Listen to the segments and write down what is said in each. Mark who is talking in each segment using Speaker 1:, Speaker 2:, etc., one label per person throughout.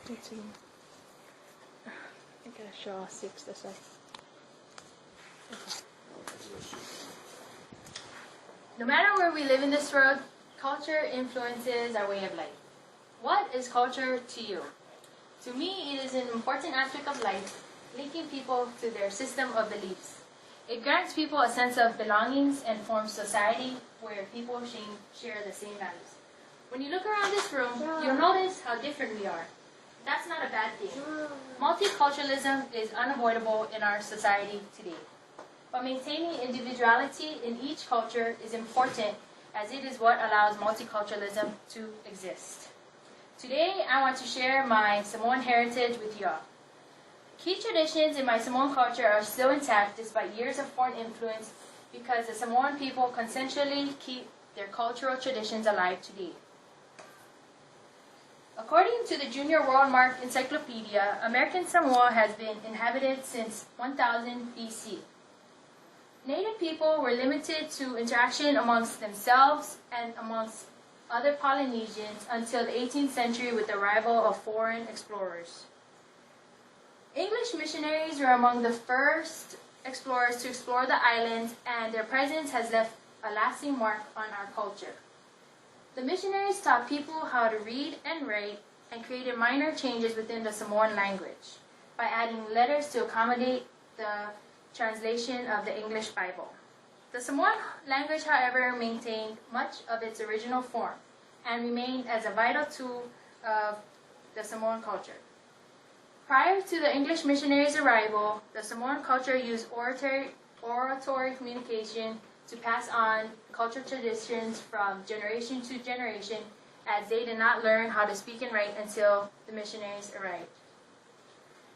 Speaker 1: Let's see. I gotta show all 6 this way.
Speaker 2: No matter where we live in this world, culture influences our way of life. What is culture to you? To me, it is an important aspect of life, linking people to their system of beliefs. It grants people a sense of belongings and forms society where people share the same values. When you look around this room, you'll notice how different we are. That's not a bad thing. Multiculturalism is unavoidable in our society today. But maintaining individuality in each culture is important, as it is what allows multiculturalism to exist. Today, I want to share my Samoan heritage with y'all. Key traditions in my Samoan culture are still intact despite years of foreign influence, because the Samoan people consensually keep their cultural traditions alive today. According to the Junior World Mark Encyclopedia, American Samoa has been inhabited since 1000 BC. Native people were limited to interaction amongst themselves and amongst other Polynesians until the 18th century with the arrival of foreign explorers. English missionaries were among the first explorers to explore the island, and their presence has left a lasting mark on our culture. The missionaries taught people how to read and write and created minor changes within the Samoan language by adding letters to accommodate the translation of the English Bible. The Samoan language, however, maintained much of its original form and remained as a vital tool of the Samoan culture. Prior to the English missionaries' arrival, the Samoan culture used oratory communication to pass on cultural traditions from generation to generation, as they did not learn how to speak and write until the missionaries arrived.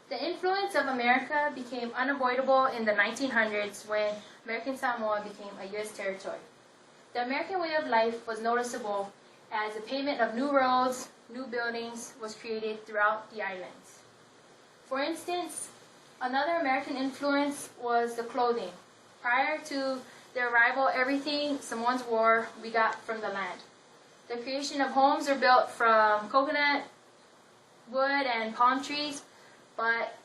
Speaker 2: The influence of America became unavoidable in the 1900s when American Samoa became a U.S. territory. The American way of life was noticeable as the pavement of new roads, new buildings was created throughout the islands. For instance, another American influence was the clothing. Prior to their arrival, everything Samoans wore we got from the land. The creation of homes were built from coconut, wood, and palm trees, but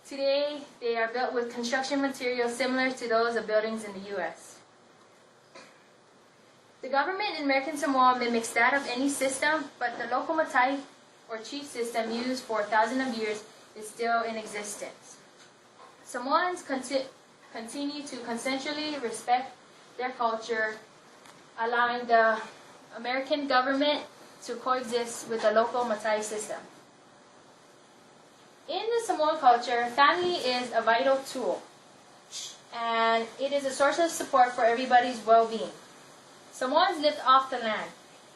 Speaker 2: today they are built with construction materials similar to those of buildings in the U.S. The government in American Samoa mimics that of any system, but the local matai or chief system used for thousands of years is still in existence. Samoans continue to consensually respect their culture, allowing the American government to coexist with the local matai system. In the Samoan culture, family is a vital tool, and it is a source of support for everybody's well-being. Samoans lived off the land.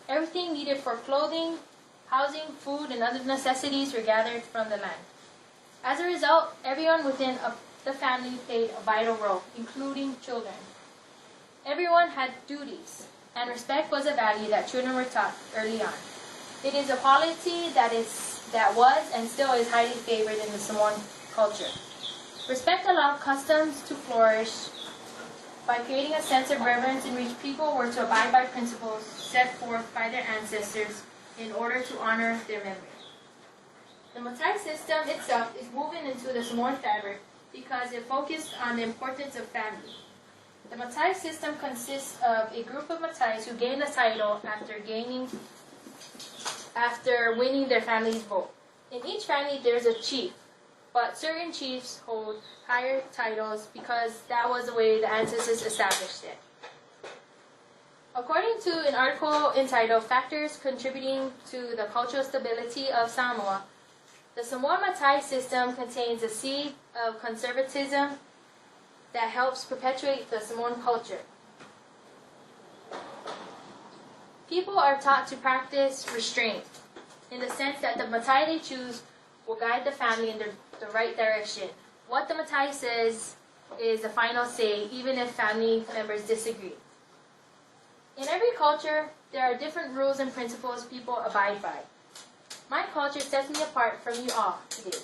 Speaker 2: Everything needed for clothing, housing, food, and other necessities were gathered from the land. As a result, everyone within the family played a vital role, including children. Everyone had duties, and respect was a value that children were taught early on. It is a polity that was and still is highly favored in the Samoan culture. Respect allowed customs to flourish by creating a sense of reverence in which people were to abide by principles set forth by their ancestors in order to honor their memory. The matai system itself is woven into the Samoan fabric because it focused on the importance of family. The matai system consists of a group of matais who gain the title after winning their family's vote. In each family there is a chief, but certain chiefs hold higher titles because that was the way the ancestors established it. According to an article entitled Factors Contributing to the Cultural Stability of Samoa, the Samoan matai system contains a seed of conservatism that helps perpetuate the Samoan culture. People are taught to practice restraint, in the sense that the matai they choose will guide the family in the right direction. What the matai says is the final say, even if family members disagree. In every culture, there are different rules and principles people abide by. My culture sets me apart from you all today.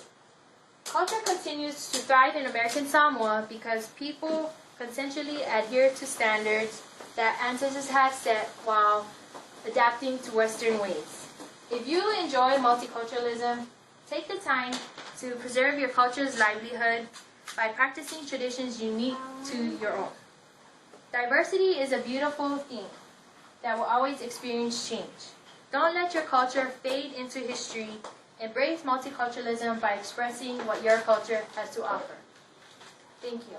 Speaker 2: Culture continues to thrive in American Samoa because people consensually adhere to standards that ancestors have set while adapting to Western ways. If you enjoy multiculturalism, Take the time to preserve your culture's livelihood by practicing traditions unique to your own. Diversity is a beautiful thing that will always experience change. Don't let your culture fade into history. Embrace multiculturalism by expressing what your culture has to offer. Thank you.